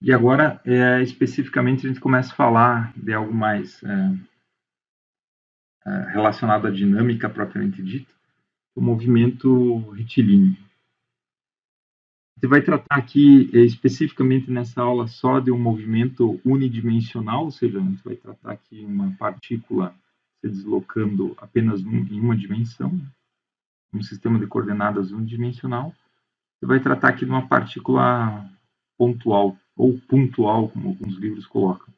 E agora, especificamente, a gente começa a falar de algo mais relacionado à dinâmica propriamente dita, o movimento retilíneo. Você vai tratar aqui, especificamente nessa aula, só de um movimento unidimensional, ou seja, a gente vai tratar aqui uma partícula se deslocando apenas em uma dimensão, um sistema de coordenadas unidimensional. Você vai tratar aqui de uma partícula pontual, ou puntual, como alguns livros colocam.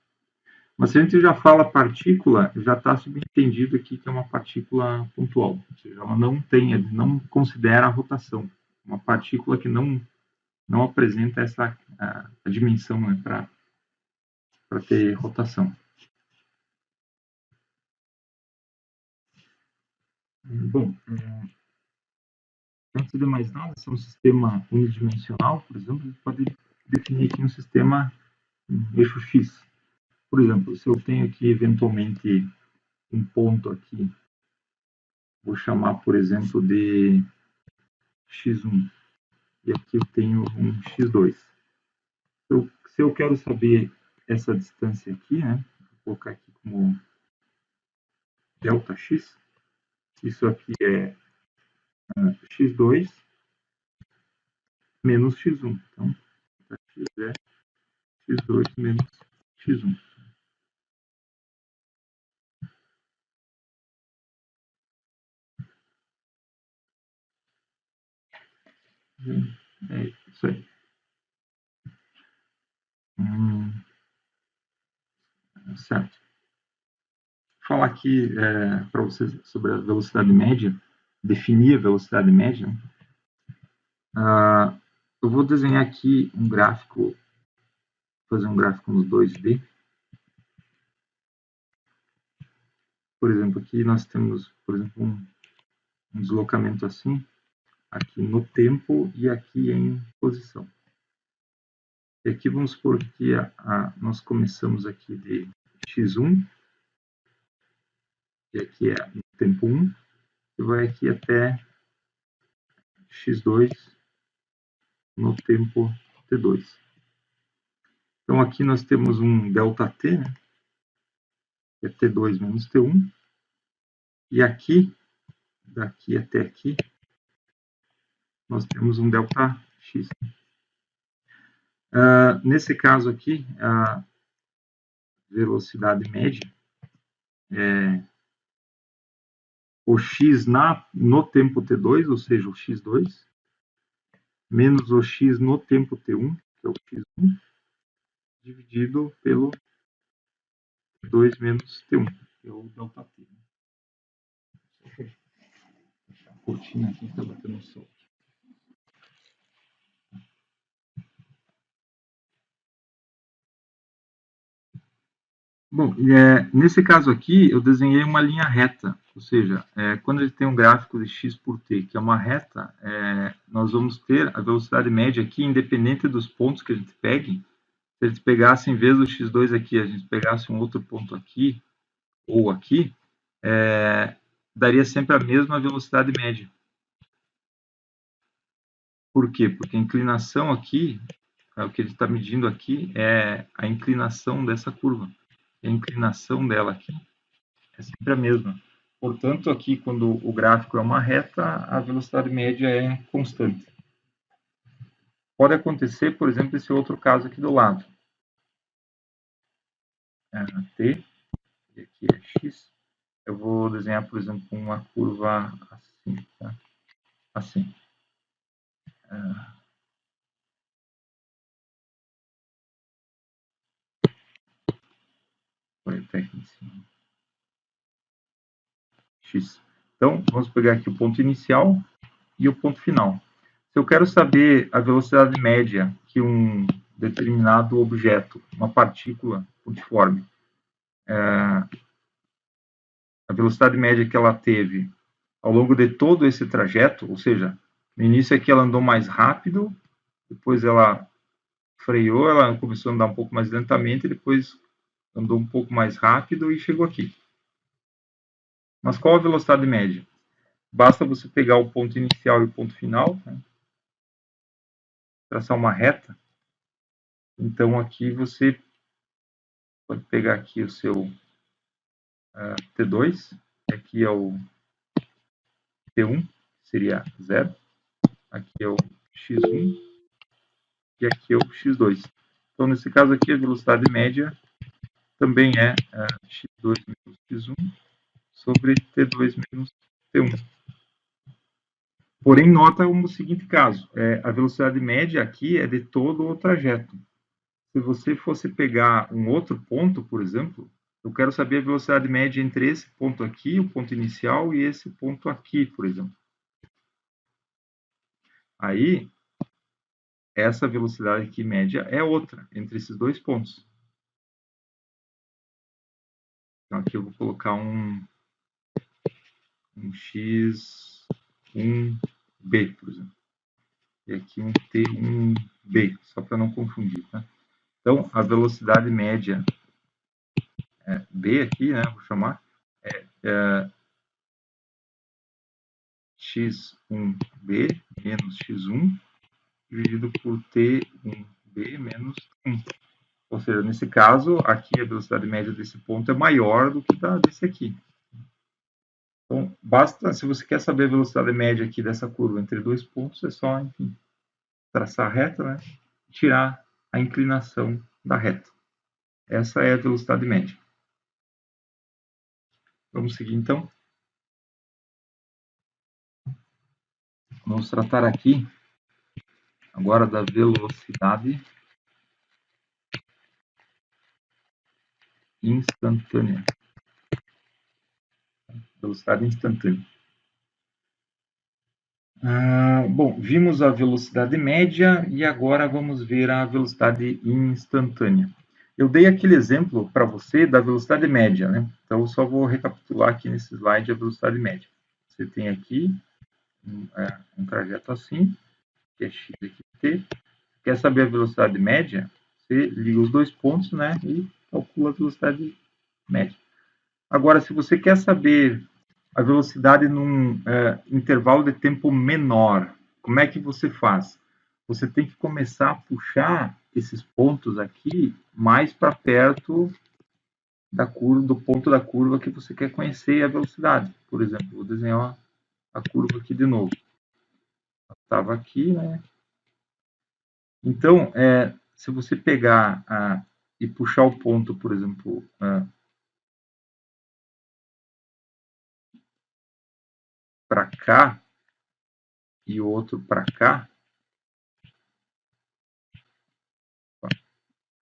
Mas se a gente já fala partícula, já está subentendido aqui que é uma partícula pontual, ou seja, ela não considera a rotação. Uma partícula que não apresenta essa a dimensão, né, para ter rotação. Bom, antes de mais nada, se é um sistema unidimensional, por exemplo, a gente pode definir aqui um sistema eixo X. Por exemplo, se eu tenho aqui eventualmente um ponto aqui, vou chamar, por exemplo, de x1, e aqui eu tenho um x2. Se eu quero saber essa distância aqui, né, vou colocar aqui como ΔX, isso aqui é x2 menos x1. Então, x é x2 menos x1. É isso aí. Certo. Vou falar aqui para vocês sobre a velocidade média, definir a velocidade média. Eu vou desenhar aqui um gráfico, fazer um gráfico no 2D. Por exemplo, aqui nós temos, por exemplo, um deslocamento assim, aqui no tempo e aqui em posição. E aqui vamos supor que nós começamos aqui de x1, e aqui é no tempo 1, e vai aqui até x2 no tempo t2. Então aqui nós temos um ΔT, né, que é t2 menos t1, e aqui, daqui até aqui, nós temos um ΔX. Nesse caso aqui, a velocidade média é o x no tempo t2, ou seja, o x2, menos o x no tempo t1, que é o x1, dividido pelo t2 menos t1, que é o ΔT. Deixa eu fechar a cortina aqui que está batendo sol. Bom, nesse caso aqui, eu desenhei uma linha reta, ou seja, quando ele tem um gráfico de x por t, que é uma reta, nós vamos ter a velocidade média aqui, independente dos pontos que a gente pegue. Se a gente pegasse, em vez do x2 aqui, a gente pegasse um outro ponto aqui, ou aqui, daria sempre a mesma velocidade média. Por quê? Porque a inclinação aqui, o que ele está medindo aqui, é a inclinação dessa curva. A inclinação dela aqui é sempre a mesma. Portanto, aqui, quando o gráfico é uma reta, a velocidade média é constante. Pode acontecer, por exemplo, esse outro caso aqui do lado. T, e aqui é x. Eu vou desenhar, por exemplo, uma curva assim, tá? Assim. Põe até aqui em cima. X. Então, vamos pegar aqui o ponto inicial e o ponto final. Se eu quero saber a velocidade média que um determinado objeto, uma partícula pontiforme, a velocidade média que ela teve ao longo de todo esse trajeto, ou seja, no início aqui ela andou mais rápido, depois ela freou, ela começou a andar um pouco mais lentamente, depois andou um pouco mais rápido e chegou aqui. Mas qual a velocidade média? Basta você pegar o ponto inicial e o ponto final, né? Traçar uma reta, Então, aqui você pode pegar aqui o seu T2, aqui é o T1, seria 0, aqui é o x1 e aqui é o x2. Então, nesse caso aqui, a velocidade média também é x2 menos x1 sobre T2 menos T1. Porém, nota o seguinte caso, a velocidade média aqui é de todo o trajeto. Se você fosse pegar um outro ponto, por exemplo, eu quero saber a velocidade média entre esse ponto aqui, o ponto inicial, e esse ponto aqui, por exemplo. Aí, essa velocidade aqui média é outra, entre esses dois pontos. Então, aqui eu vou colocar um x1b, por exemplo. E aqui um t1b, só para não confundir, tá? Então, a velocidade média B aqui, né, vou chamar, é x1b menos x1 dividido por t1b menos 1. Ou seja, nesse caso, aqui a velocidade média desse ponto é maior do que desse aqui. Então, basta, se você quer saber a velocidade média aqui dessa curva entre dois pontos, é só, enfim, traçar a reta, né, e tirar a inclinação da reta. Essa é a velocidade média. Vamos seguir, então. Vamos tratar aqui agora da velocidade instantânea. Velocidade instantânea. Bom, vimos a velocidade média e agora vamos ver a velocidade instantânea. Eu dei aquele exemplo para você da velocidade média, né? Então, eu só vou recapitular aqui nesse slide a velocidade média. Você tem aqui um trajeto assim, que é x aqui t. Quer saber a velocidade média? Você liga os dois pontos, né? E calcula a velocidade média. Agora, se você quer saber a velocidade num intervalo de tempo menor, como é que você faz? Você tem que começar a puxar esses pontos aqui mais para perto da curva, do ponto da curva que você quer conhecer a velocidade. Por exemplo, vou desenhar a curva aqui de novo. Estava aqui, né? Então, se você pegar e puxar o ponto, por exemplo, para cá e o outro para cá,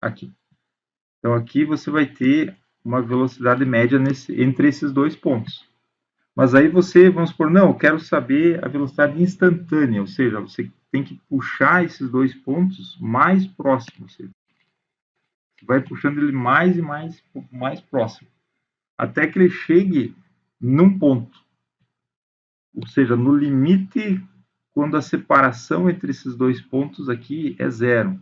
aqui. Então, aqui você vai ter uma velocidade média entre esses dois pontos. Mas aí você, vamos supor, não, eu quero saber a velocidade instantânea, ou seja, você tem que puxar esses dois pontos mais próximos. Você vai puxando ele mais e mais próximo, até que ele chegue num ponto. Ou seja, no limite, quando a separação entre esses dois pontos aqui é zero.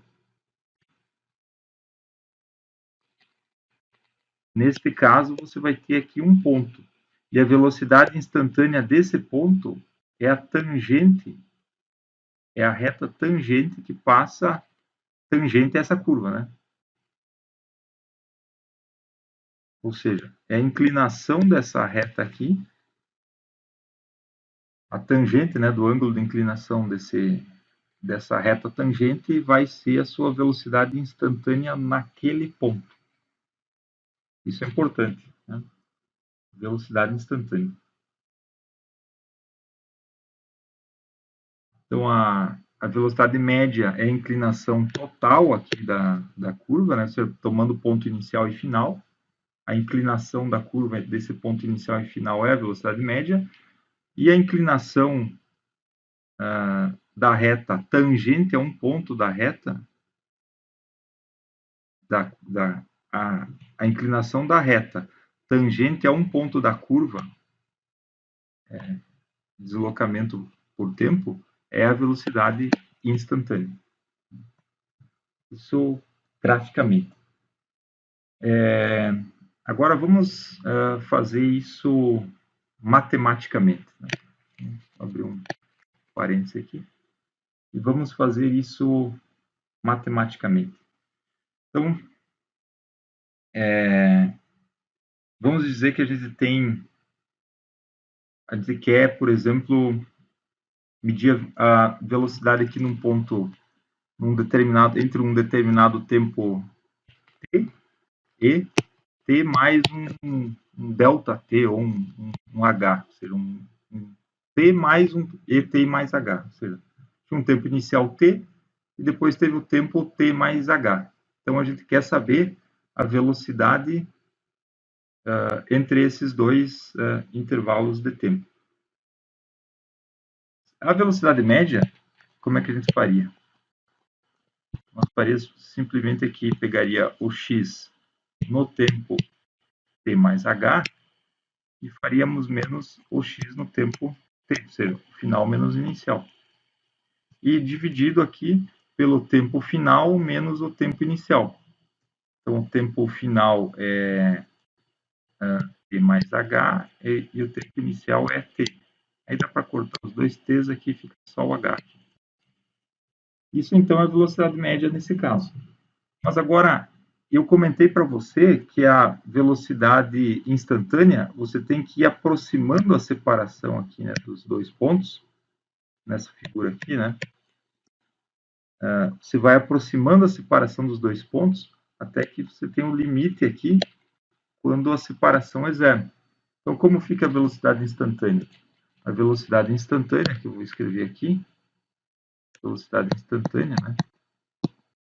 Neste caso, você vai ter aqui um ponto. E a velocidade instantânea desse ponto é a tangente, é a reta tangente que passa tangente a essa curva, né? Ou seja, é a inclinação dessa reta aqui, a tangente, né, do ângulo de inclinação dessa reta tangente vai ser a sua velocidade instantânea naquele ponto. Isso é importante, né? Velocidade instantânea. Então, a velocidade média é a inclinação total aqui da curva, né? Você tomando ponto inicial e final. A inclinação da curva desse ponto inicial e final é a velocidade média. E a inclinação da reta tangente a um ponto da reta, a inclinação da reta tangente a um ponto da curva, deslocamento por tempo, é a velocidade instantânea. Isso graficamente. Agora vamos fazer isso matematicamente. Né? Vou abrir um parênteses aqui. E vamos fazer isso matematicamente. Então, vamos dizer que a gente quer, por exemplo, medir a velocidade aqui num ponto, entre um determinado tempo t e t mais um delta t ou um h, ou seja, um t mais um et mais h, ou seja, tinha um tempo inicial t e depois teve o tempo t mais h. Então a gente quer saber a velocidade entre esses dois intervalos de tempo. A velocidade média, como é que a gente faria? Nós faríamos simplesmente aqui, pegaria o x no tempo t mais h e faríamos menos o x no tempo t, ou seja, o final menos o inicial. E dividido aqui pelo tempo final menos o tempo inicial. Então, o tempo final é t mais h e o tempo inicial é t. Aí dá para cortar os dois t's aqui, fica só o h. Isso, então, é a velocidade média nesse caso. Mas agora, eu comentei para você que a velocidade instantânea, você tem que ir aproximando a separação aqui, né, dos dois pontos, nessa figura aqui, né? Você vai aproximando a separação dos dois pontos até que você tem um limite aqui quando a separação é zero. Então, como fica a velocidade instantânea? A velocidade instantânea, que eu vou escrever aqui, velocidade instantânea, né,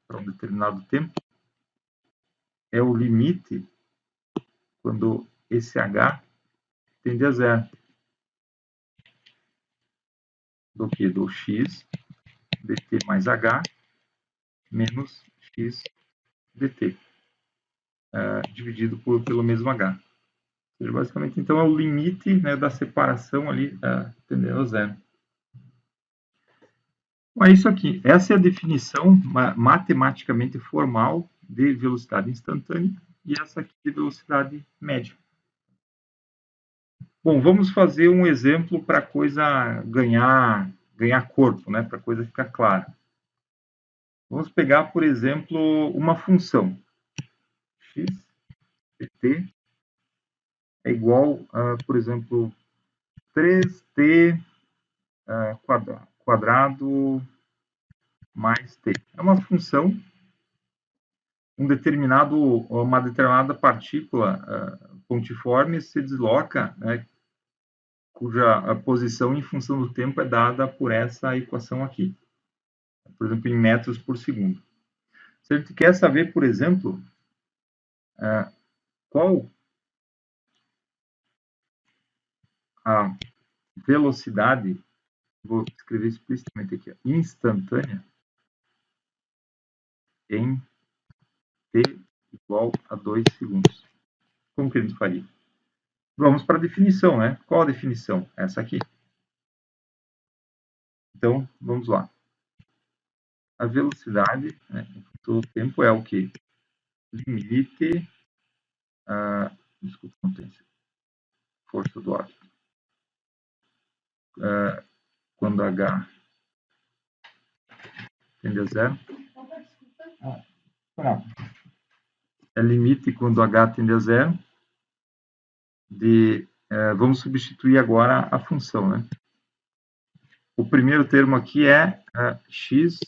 para um determinado tempo, é o limite quando esse h tende a zero. Do que? Do x dt mais h menos x dt, dividido pelo mesmo h. Ou seja, basicamente, então, é o limite, né, da separação ali tendendo a zero. Então, é isso aqui. Essa é a definição matematicamente formal de velocidade instantânea e essa aqui de velocidade média. Bom, vamos fazer um exemplo para a coisa ganhar corpo, né, para a coisa ficar clara. Vamos pegar, por exemplo, uma função. X dt é igual a, por exemplo, 3t quadrado mais t. É uma função, uma determinada partícula pontiforme se desloca, né, cuja a posição em função do tempo é dada por essa equação aqui. Por exemplo, em metros por segundo. Se a gente quer saber, por exemplo, qual a velocidade, vou escrever explicitamente aqui, instantânea, em t igual a 2 segundos. Como que a gente faria? Vamos para a definição, né? Qual a definição? Essa aqui. Então, vamos lá. A velocidade, né, todo tempo é o quê? Limite, desculpa, não tem força do ar. Quando h tende a zero. É limite quando h tende a zero. Vamos substituir agora a função, né? O primeiro termo aqui é x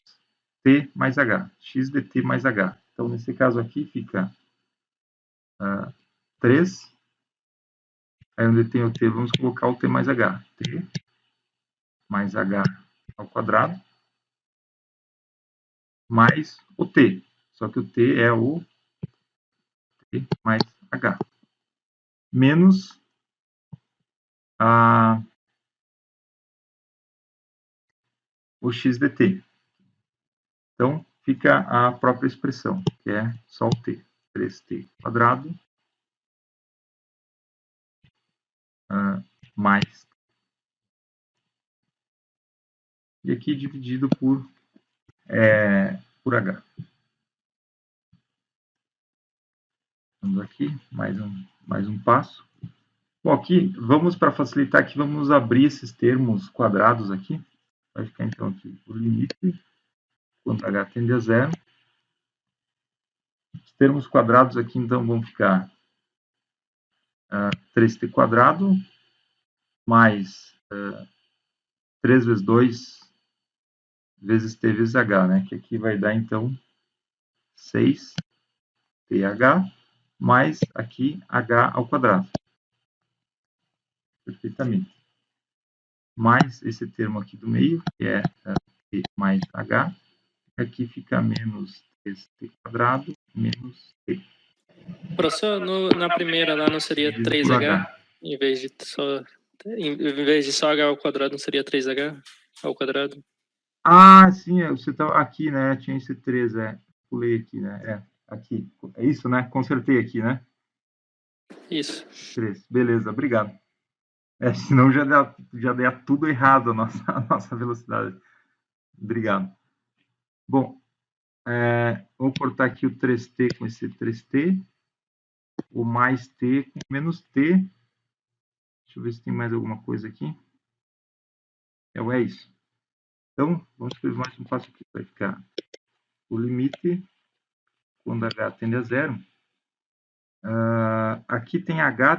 t mais h, x dt mais h. Então, nesse caso aqui, fica 3, aí onde tem o t, vamos colocar o t mais h. T mais h ao quadrado, mais o t. Só que o t é o t mais h. Menos o x dt. Então, fica a própria expressão, que é só o t. 3t quadrado mais. E aqui dividido por h. Vamos aqui, mais um passo. Bom, aqui, vamos para facilitar aqui, vamos abrir esses termos quadrados aqui. Vai ficar então aqui o limite, quando h tende a zero, termos quadrados aqui, então, vão ficar 3t quadrado mais 3 vezes 2 vezes t vezes h, né? Que aqui vai dar, então, 6th mais aqui h ao quadrado. Perfeitamente. Mais esse termo aqui do meio, que é t mais h. Aqui fica menos 3t quadrado menos t. Professor, na primeira lá não seria 3h? Em vez de só h ao quadrado, não seria 3h ao quadrado? Ah, sim, você tá aqui, né? Tinha esse 3, pulei aqui, né? Aqui. É isso, né? Consertei aqui, né? Isso. 3. Beleza, obrigado. Senão já dá tudo errado a nossa velocidade. Obrigado. Bom, vou cortar aqui o 3t com esse 3t, o mais t com menos t. Deixa eu ver se tem mais alguma coisa aqui. É isso. Então, vamos escrever mais um passo aqui. Vai ficar o limite quando h tende a zero. Aqui tem h,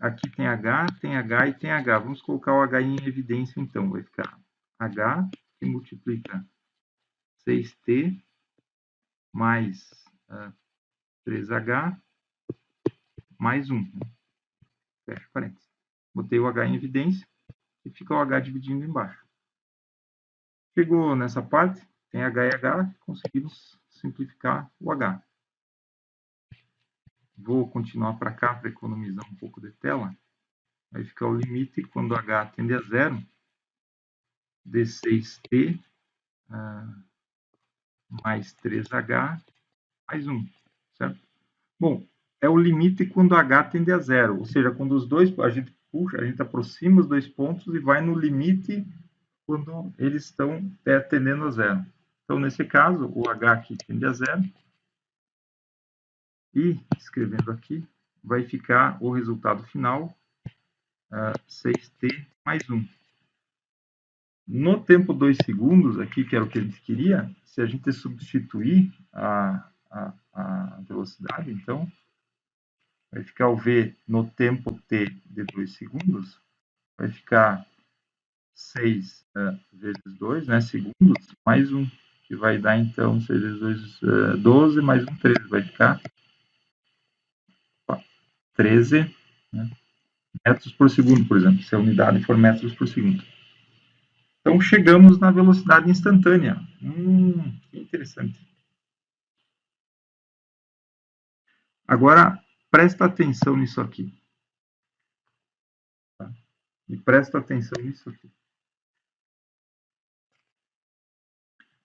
aqui tem h, tem h e tem h. Vamos colocar o h em evidência, então. Vai ficar h que multiplica 6t mais 3h mais 1. Fecha parênteses. Botei o h em evidência e fica o h dividindo embaixo. Chegou nessa parte, tem h e h, conseguimos simplificar o h. Vou continuar para cá para economizar um pouco de tela. Vai ficar o limite quando h tende a zero de 6t mais 3h mais 1, certo? Bom, é o limite quando h tende a zero, ou seja, quando os dois, a gente puxa, a gente aproxima os dois pontos e vai no limite quando eles estão tendendo a zero. Então, nesse caso, o h aqui tende a zero, e, escrevendo aqui, vai ficar o resultado final, 6t mais 1. No tempo 2 segundos, aqui, que era o que a gente queria, se a gente substituir a velocidade, então, vai ficar o v no tempo t de 2 segundos, vai ficar 6 vezes 2, né, segundos, mais 1, que vai dar, então, 6 vezes 2, 12, mais 1, 13, vai ficar 13, né, metros por segundo, por exemplo, se a unidade for metros por segundo. Então, chegamos na velocidade instantânea. Que interessante. Agora, presta atenção nisso aqui. Tá? E presta atenção nisso aqui.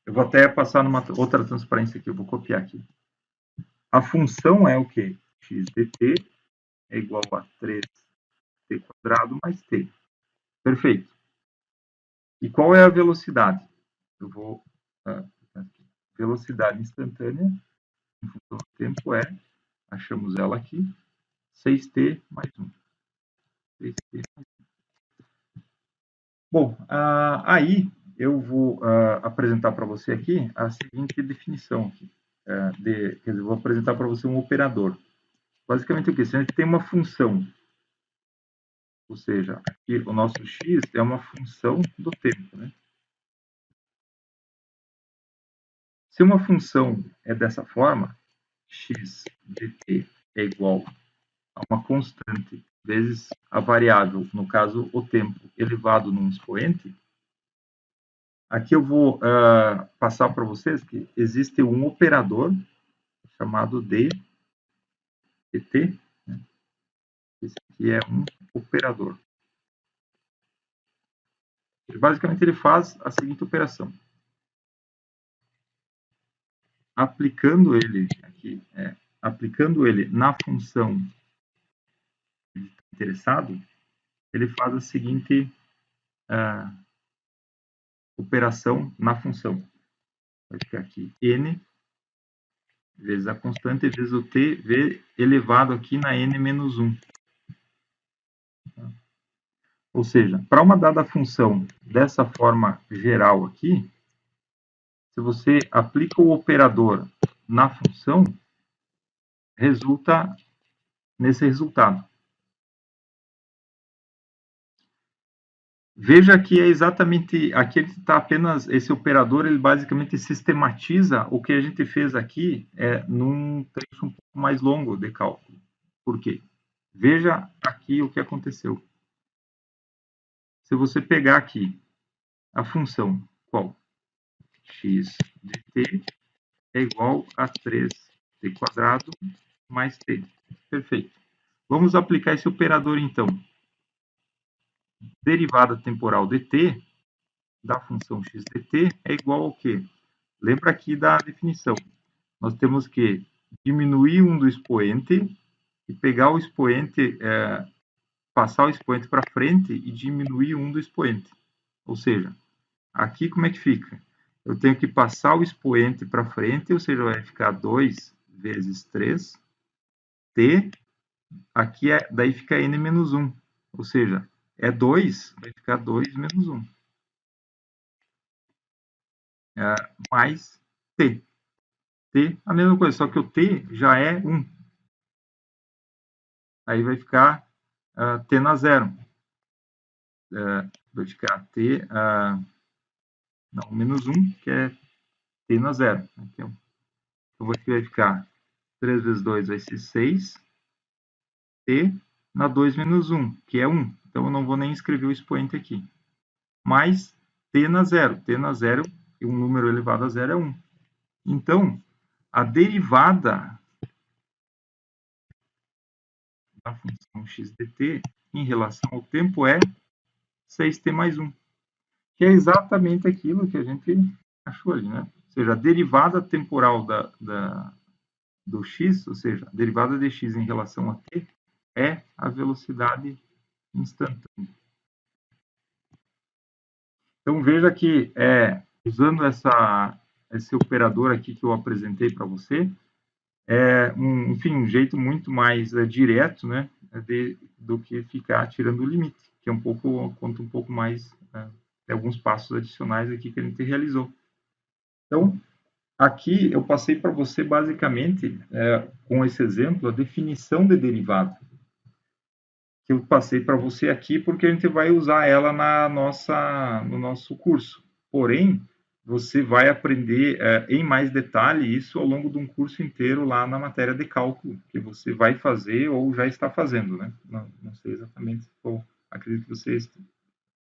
Eu vou até passar numa outra transparência aqui, eu vou copiar aqui. A função é o quê? X dt é igual a 3t quadrado mais t. Perfeito. E qual é a velocidade? Eu vou... velocidade instantânea, em função do tempo, achamos ela aqui, 6t mais 1. 6t mais 1. Bom, aí eu vou apresentar para você aqui a seguinte definição aqui. Quer dizer, eu vou apresentar para você um operador. Basicamente o que? Se a gente tem uma função, ou seja, aqui o nosso x é uma função do tempo, né? Se uma função é dessa forma, x dt é igual a uma constante vezes a variável, no caso o tempo, elevado num expoente, aqui eu vou passar para vocês que existe um operador chamado de dt, né? Esse aqui é um operador. Basicamente ele faz a seguinte operação. Aplicando ele aqui, aplicando ele na função interessado, ele faz a seguinte operação na função. Vai ficar aqui n vezes a constante vezes o t elevado aqui na n menos 1. Ou seja, para uma dada função dessa forma geral aqui, se você aplica o operador na função, resulta nesse resultado. Veja que é exatamente, aqui ele está apenas, esse operador, ele basicamente sistematiza o que a gente fez aqui num trecho um pouco mais longo de cálculo. Por quê? Veja aqui o que aconteceu. Se você pegar aqui a função qual? X de t é igual a 3t quadrado mais t. Perfeito. Vamos aplicar esse operador, então. Derivada temporal de t, da função x de t, é igual ao quê? Lembra aqui da definição. Nós temos que diminuir um do expoente e pegar o expoente, passar o expoente para frente e diminuir um do expoente. Ou seja, aqui como é que fica? Eu tenho que passar o expoente para frente, ou seja, vai ficar 2 vezes 3, t, aqui daí fica n menos 1, ou seja, é 2, vai ficar 2 menos 1. Mais t. T, a mesma coisa, só que o t já é 1. Aí vai ficar t na zero. Vai ficar t, não, menos 1, que é t na zero. Então, aqui vai ficar 3 vezes 2 vai ser 6. T na 2 menos 1, que é 1. Então, eu não vou nem escrever o expoente aqui. Mais t na zero. T na zero, e um número elevado a zero é 1. Então, a derivada da função x de t em relação ao tempo é 6t mais 1. Que é exatamente aquilo que a gente achou ali, né? Ou seja, a derivada temporal do x, ou seja, a derivada de x em relação a t, é a velocidade instantânea. Então, veja que, usando esse operador aqui que eu apresentei para você, um jeito muito mais direto, né, do que ficar tirando o limite, que conta um pouco mais, tem alguns passos adicionais aqui que a gente realizou. Então, aqui eu passei para você, basicamente, com esse exemplo, a definição de derivada, que eu passei para você aqui porque a gente vai usar ela no nosso curso. Porém, você vai aprender em mais detalhe isso ao longo de um curso inteiro lá na matéria de cálculo, que você vai fazer ou já está fazendo, né? Não sei exatamente qual, acredito que você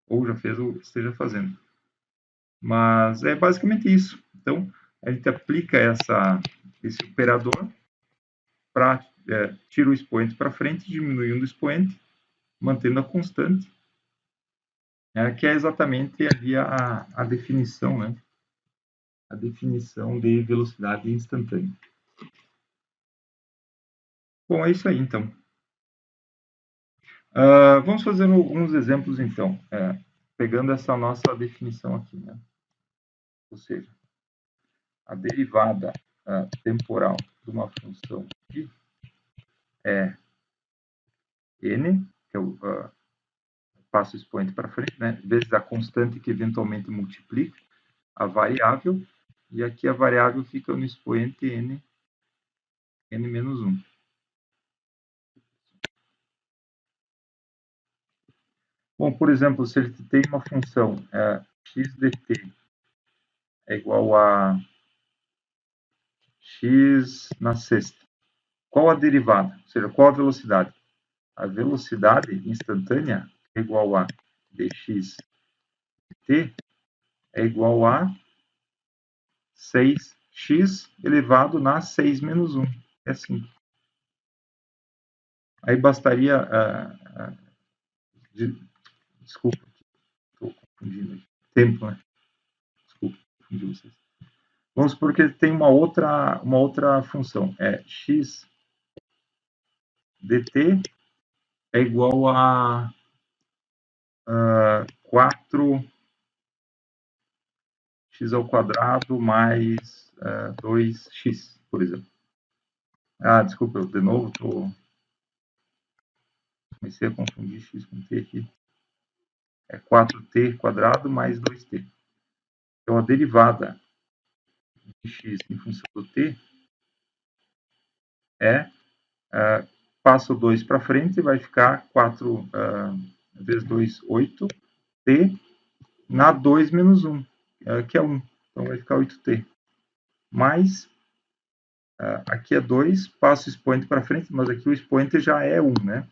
ou já fez ou esteja fazendo. Mas é basicamente isso. Então, a gente aplica esse operador para tirar o expoente para frente, diminuindo o expoente, mantendo a constante, que é exatamente ali a definição, né? A definição de velocidade instantânea. Bom, é isso aí, então. Vamos fazer alguns exemplos, então, pegando essa nossa definição aqui, né? Ou seja, a derivada temporal de uma função aqui é n, que é o passo o expoente para frente, né, vezes a constante que eventualmente multiplica a variável, e aqui a variável fica no expoente n menos 1. Bom, por exemplo, se ele tem uma função x de t é igual a x na sexta, qual a derivada? Ou seja, qual a velocidade? A velocidade instantânea é igual a dx de t é igual a 6x elevado na 6 menos 1. É assim. Aí bastaria... desculpa, estou confundindo aqui. Tempo, né? Desculpa, confundi vocês. Vamos supor que tem uma outra função. X dt é igual a 4x ao quadrado mais 2x, por exemplo. Desculpa, eu de novo comecei a confundir x com t aqui. É 4t quadrado mais 2t. Então, a derivada de x em função do t é passo 2 para frente, vai ficar 4 vezes 2, 8t, na 2 menos 1, que é 1. Então, vai ficar 8t. Mais, aqui é 2, passo o expoente para frente, mas aqui o expoente já é 1, né?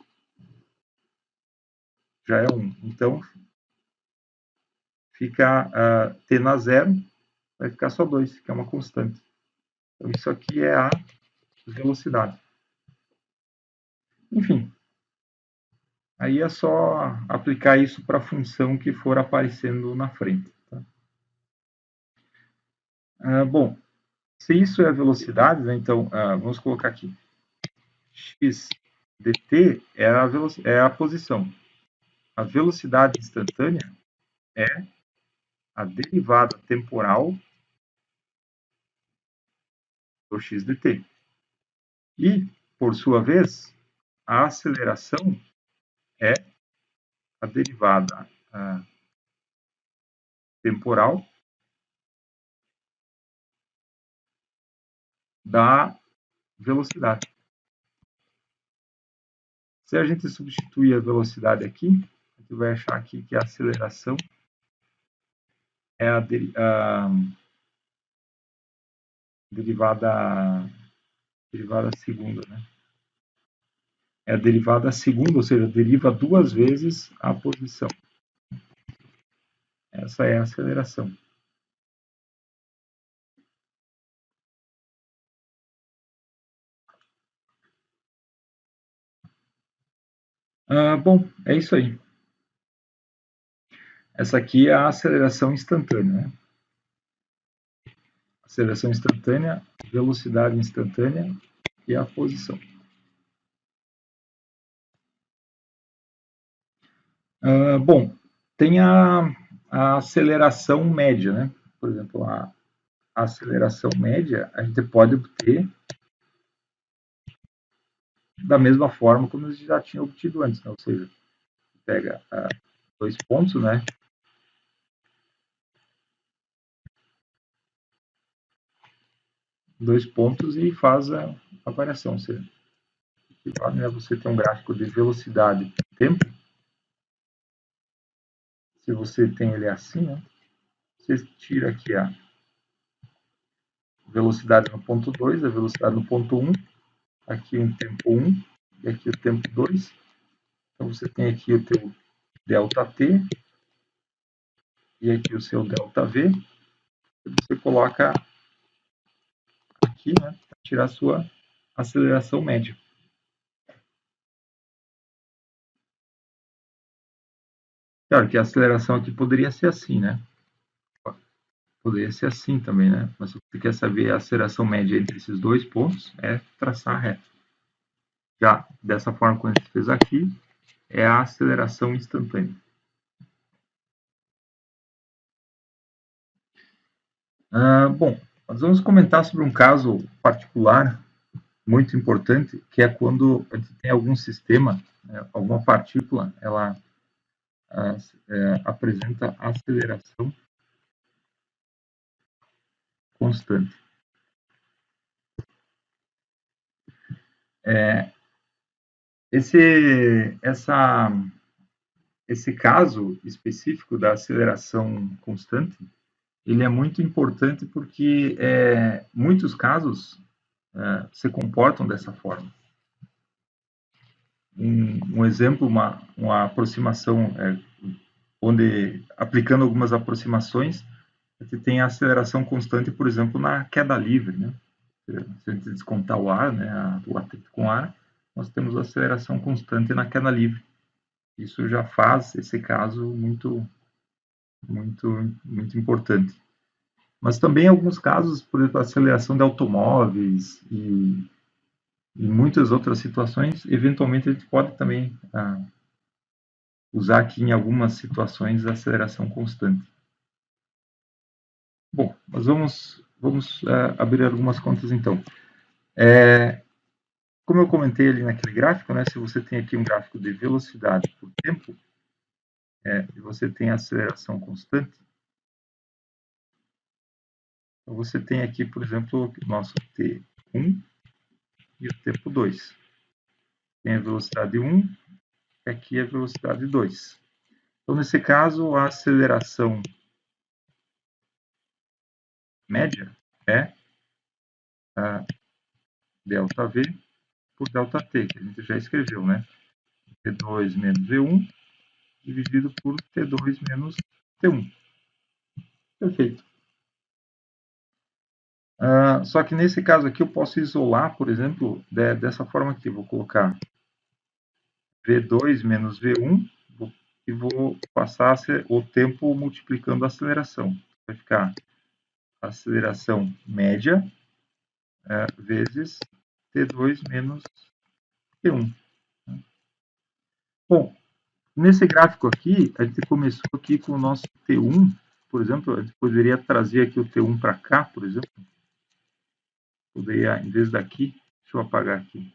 Já é 1. Então, fica t na 0, vai ficar só 2, que é uma constante. Então, isso aqui é a velocidade. Enfim, aí é só aplicar isso para a função que for aparecendo na frente. Tá? Bom, se isso é a velocidade, né, então vamos colocar aqui. X dt é a posição. A velocidade instantânea é a derivada temporal do x dt. E, por sua vez, a aceleração é a derivada temporal da velocidade. Se a gente substituir a velocidade aqui, a gente vai achar aqui que a aceleração é a derivada segunda, né? É a derivada segunda, ou seja, deriva duas vezes a posição. Essa é a aceleração. Bom, é isso aí. Essa aqui é a aceleração instantânea, né? Aceleração instantânea, velocidade instantânea e a posição. Bom, tem a aceleração média, né? Por exemplo, a aceleração média a gente pode obter da mesma forma como a gente já tinha obtido antes, né? Ou seja, pega 2 pontos, né? Dois pontos e faz a variação. Ou seja, você tem um gráfico de velocidade e tempo. Se você tem ele assim, né? Você tira aqui a velocidade no ponto 2, a velocidade no ponto 1, aqui o tempo 1 e aqui o tempo 2. Então você tem aqui o teu ΔT e aqui o seu ΔV. Você coloca aqui, né, para tirar a sua aceleração média. Claro que a aceleração aqui poderia ser assim, né? Poderia ser assim também, né? Mas se você quer saber a aceleração média entre esses dois pontos, é traçar a reta. Já dessa forma como a gente fez aqui, é a aceleração instantânea. Bom, nós vamos comentar sobre um caso particular muito importante, que é quando a gente tem algum sistema, alguma partícula, ela apresenta aceleração constante. Esse caso específico da aceleração constante, ele é muito importante porque muitos casos se comportam dessa forma. Um exemplo, uma aproximação, onde, aplicando algumas aproximações, a gente tem a aceleração constante, por exemplo, na queda livre, né? Se a gente descontar o ar, né, o atrito com ar, nós temos a aceleração constante na queda livre. Isso já faz esse caso muito importante. Mas também em alguns casos, por exemplo, a aceleração de automóveis e muitas outras situações, eventualmente a gente pode também usar aqui em algumas situações a aceleração constante. Bom, nós vamos abrir algumas contas então. Como eu comentei ali naquele gráfico, né, se você tem aqui um gráfico de velocidade por tempo, e você tem a aceleração constante, então você tem aqui, por exemplo, o nosso T1 e o tempo 2. tem a velocidade 1, e aqui a velocidade 2. Então, nesse caso, a aceleração média é a ΔV por ΔT, que a gente já escreveu, né? T2 menos V1 dividido por T2 menos T1. Perfeito. Só que nesse caso aqui eu posso isolar, por exemplo, dessa forma aqui. Vou colocar V2 menos V1 e vou passar o tempo multiplicando a aceleração. Vai ficar a aceleração média vezes T2 menos T1. Bom, nesse gráfico aqui, a gente começou aqui com o nosso T1, por exemplo, a gente poderia trazer aqui o T1 para cá, por exemplo. Poderia, em vez daqui, deixa eu apagar aqui,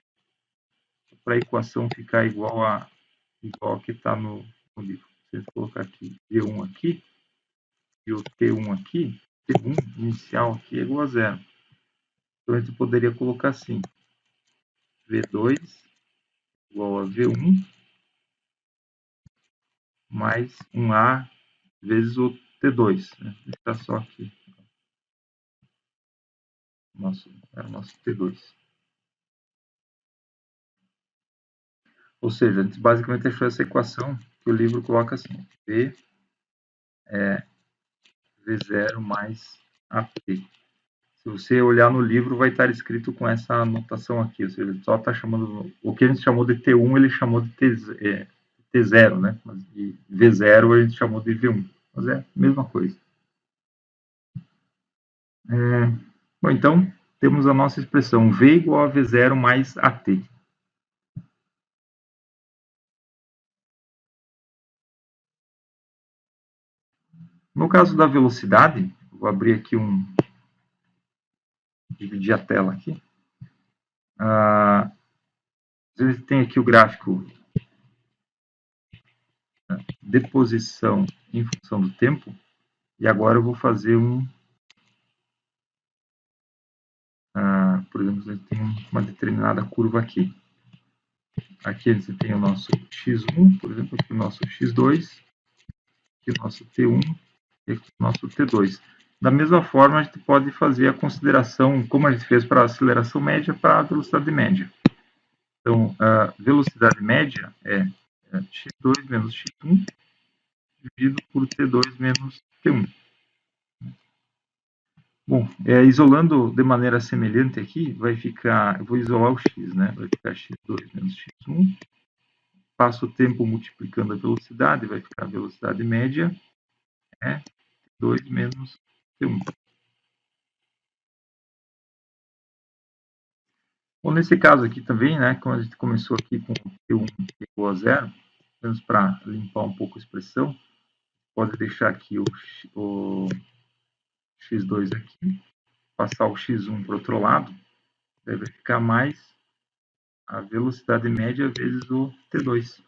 para a equação ficar igual ao que está no livro. Se a gente colocar aqui V1 aqui, e o T1 aqui, T1 inicial aqui é igual a zero. Então, a gente poderia colocar assim, V2 igual a V1 mais 1A vezes o T2. Né? Vou deixar só aqui. O nosso T2. Ou seja, a gente basicamente achou essa equação que o livro coloca assim, V é V0 mais AT. Se você olhar no livro, vai estar escrito com essa anotação aqui, ou seja, ele só está chamando, o que a gente chamou de T1, ele chamou de T0, né? Mas de V0 a gente chamou de V1, mas é a mesma coisa. Bom, então, temos a nossa expressão V igual a V0 mais AT. No caso da velocidade, vou abrir aqui dividir a tela aqui. A gente tem aqui o gráfico de posição em função do tempo, e agora eu vou fazer por exemplo, a gente tem uma determinada curva aqui. Aqui a gente tem o nosso x1, por exemplo, aqui o nosso x2, aqui o nosso t1 e aqui o nosso t2. Da mesma forma, a gente pode fazer a consideração, como a gente fez para a aceleração média, para a velocidade média. Então, a velocidade média é x2 menos x1 dividido por t2 menos t1. Bom, isolando de maneira semelhante aqui, vai ficar, eu vou isolar o x, né? Vai ficar x2 menos x1. Passo o tempo multiplicando a velocidade, vai ficar a velocidade média é 2 menos t1. Bom, nesse caso aqui também, né, como a gente começou aqui com t1 igual a zero, temos para limpar um pouco a expressão, pode deixar aqui o x2 aqui, passar o x1 para o outro lado, daí vai ficar mais a velocidade média vezes o t2.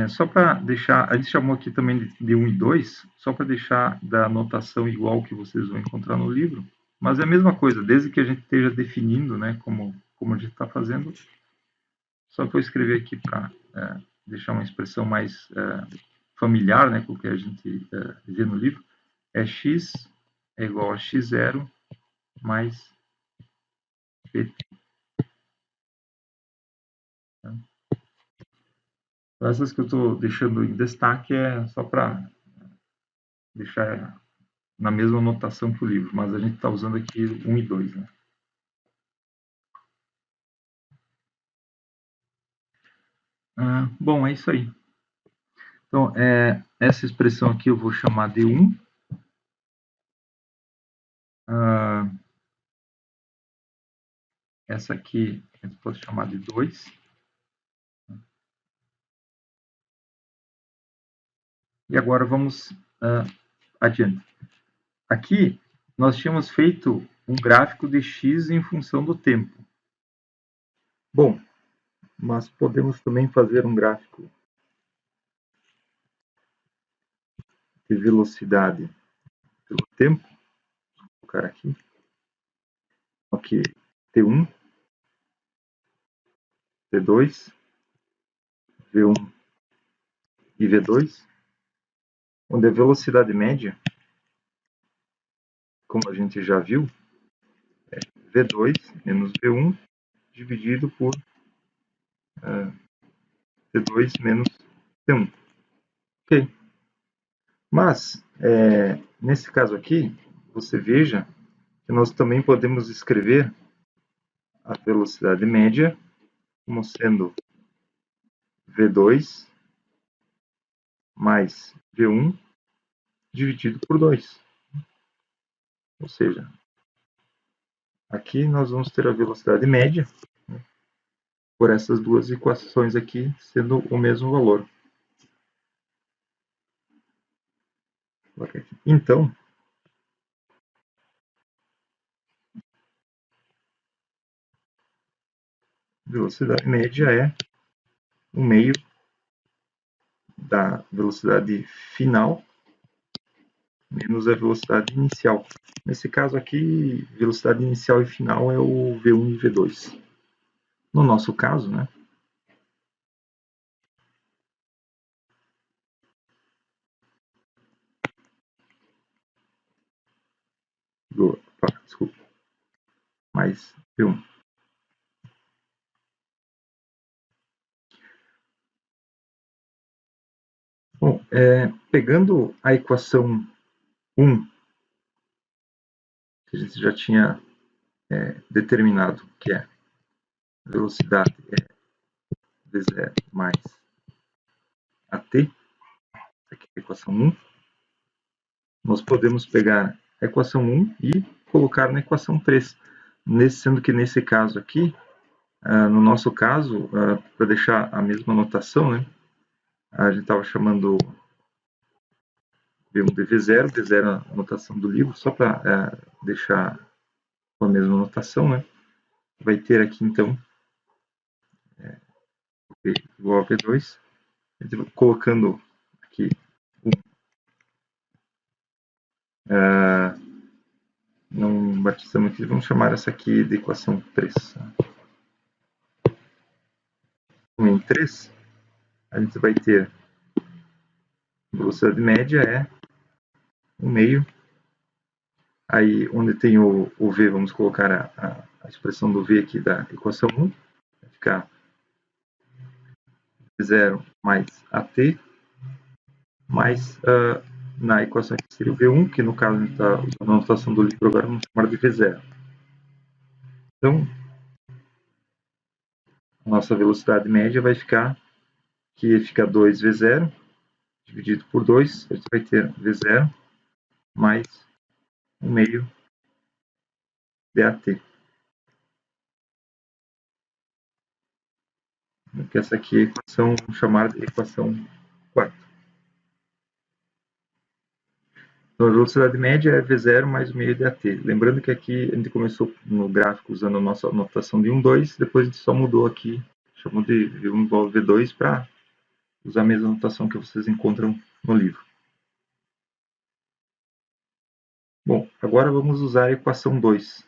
Só para deixar, a gente chamou aqui também de 1 e 2, só para deixar da notação igual que vocês vão encontrar no livro, mas é a mesma coisa, desde que a gente esteja definindo, né, como a gente está fazendo, só vou escrever aqui para deixar uma expressão mais familiar, né, com o que a gente vê no livro, x é igual a x0 mais pt. Então, essas que eu estou deixando em destaque é só para deixar na mesma notação que o livro, mas a gente está usando aqui 1 e 2. Né? Bom, é isso aí. Então, essa expressão aqui eu vou chamar de 1. Essa aqui a gente pode chamar de 2. E agora vamos adiante. Aqui, nós tínhamos feito um gráfico de x em função do tempo. Bom, mas podemos também fazer um gráfico de velocidade pelo tempo. Vou colocar aqui. que T1, T2, V1 e V2, onde a velocidade média, como a gente já viu, é V2 menos V1 dividido por T2 menos T1. Ok. Mas, nesse caso aqui, você veja que nós também podemos escrever a velocidade média como sendo V2 mais V1 dividido por 2. Ou seja, aqui nós vamos ter a velocidade média, né, por essas duas equações aqui sendo o mesmo valor. Então, velocidade média é o meio da velocidade final menos a velocidade inicial. Nesse caso aqui, velocidade inicial e final é o V1 e V2. No nosso caso, né? Desculpa. Mais V1. Bom, pegando a equação 1, que a gente já tinha determinado, que é velocidade V0 mais AT, aqui é a equação 1, nós podemos pegar a equação 1 e colocar na equação 3, sendo que nesse caso aqui, no nosso caso, para deixar a mesma notação, né, a gente estava chamando V1 de V0, V0 é a notação do livro, só para deixar com a mesma notação, né, vai ter aqui então V igual a V2, colocando aqui 1. Não batizamos aqui, vamos chamar essa aqui de equação 3. 1 em 3, a gente vai ter a velocidade média é 1 meio. Aí, onde tem o V, vamos colocar a expressão do V aqui da equação 1. Vai ficar V0 mais AT, mais na equação que seria o V1, que no caso a gente está usando a notação do livro agora, vamos chamar de V0. Então, a nossa velocidade média vai ficar, que fica 2V0, dividido por 2, a gente vai ter V0 mais 1 meio DAT. Que essa aqui é a equação, vamos chamar de equação 4. Então, a velocidade média é V0 mais 1 meio DAT. Lembrando que aqui a gente começou no gráfico usando a nossa notação de 1, 2, depois a gente só mudou aqui, chamou de V1 igual a V2 para usar a mesma notação que vocês encontram no livro. Bom, agora vamos usar a equação 2.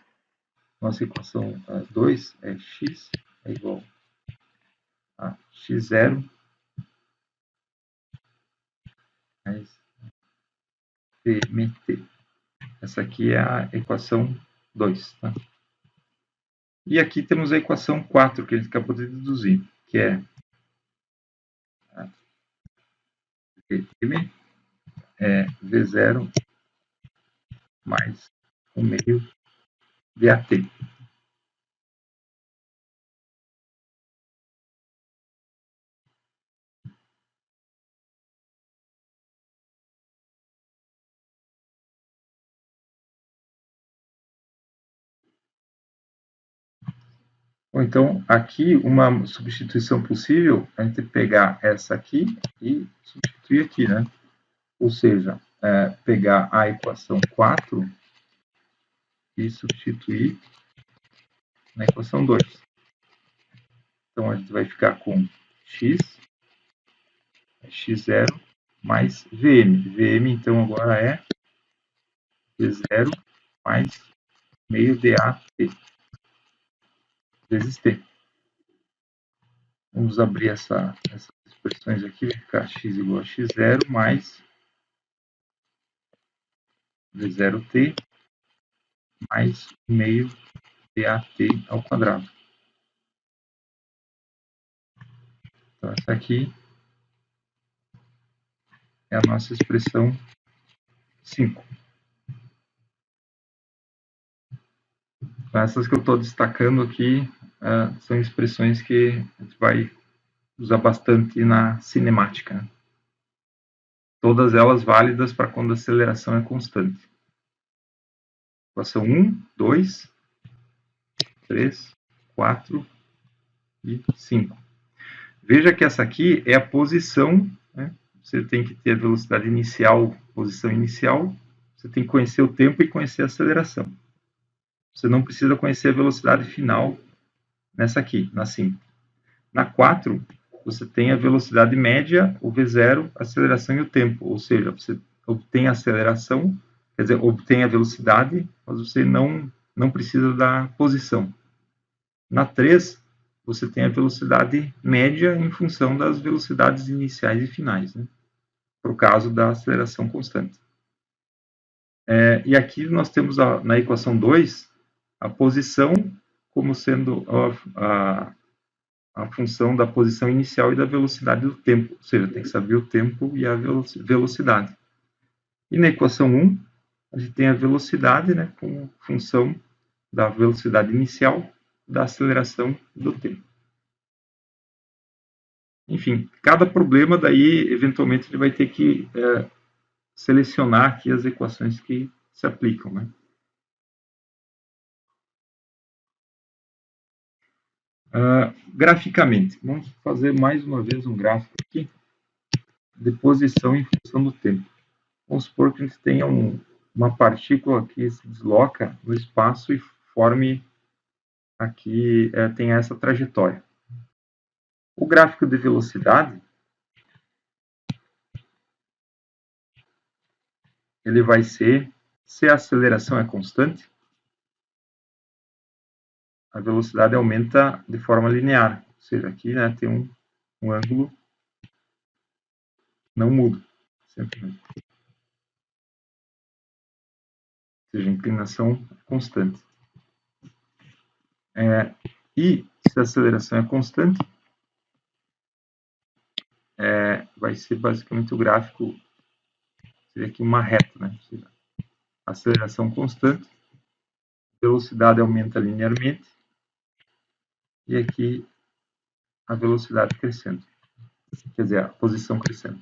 Nossa equação 2 é x é igual a x0 mais pmt. Essa aqui é a equação 2. Tá? E aqui temos a equação 4, que a gente acabou de deduzir, que é Vm é V0 mais 1 meio DAT. Bom, então, aqui, uma substituição possível, a gente pegar essa aqui e substituir aqui, né? Ou seja, pegar a equação 4 e substituir na equação 2. Então, a gente vai ficar com x, x0 mais Vm. Vm, então, agora é V0 mais meio DAT. vezes t. Vamos abrir essas expressões aqui, vai ficar x igual a x0 mais v0t mais meio dat ao quadrado. Então, essa aqui é a nossa expressão 5. Então, essas que eu estou destacando aqui são expressões que a gente vai usar bastante na cinemática, né? Todas elas válidas para quando a aceleração é constante. Equação 1, 2, 3, 4 e 5. Veja que essa aqui é a posição, né? Você tem que ter a velocidade inicial, posição inicial, você tem que conhecer o tempo e conhecer a aceleração. Você não precisa conhecer a velocidade final nessa aqui, na 5. Na 4, você tem a velocidade média, o V0, a aceleração e o tempo. Ou seja, você obtém a aceleração, quer dizer, obtém a velocidade, mas você não precisa da posição. Na 3, você tem a velocidade média em função das velocidades iniciais e finais, né? Para o caso da aceleração constante. E aqui nós temos na equação 2, a posição como sendo a função da posição inicial e da velocidade do tempo. Ou seja, tem que saber o tempo e a velocidade. E na equação 1, a gente tem a velocidade, né, como função da velocidade inicial, da aceleração do tempo. Enfim, cada problema daí, eventualmente, ele vai ter que selecionar aqui as equações que se aplicam, né? Graficamente, vamos fazer mais uma vez um gráfico aqui de posição em função do tempo. Vamos supor que a gente tenha uma partícula que se desloca no espaço e forme aqui, tenha essa trajetória. O gráfico de velocidade, ele vai ser, se a aceleração é constante, a velocidade aumenta de forma linear. Ou seja, aqui, né, tem um ângulo não muda, simplesmente. Ou seja, inclinação constante. E se a aceleração é constante, vai ser basicamente o gráfico, seria aqui uma reta, né? Ou seja, aceleração constante, velocidade aumenta linearmente, e aqui a velocidade crescendo, quer dizer, a posição crescendo.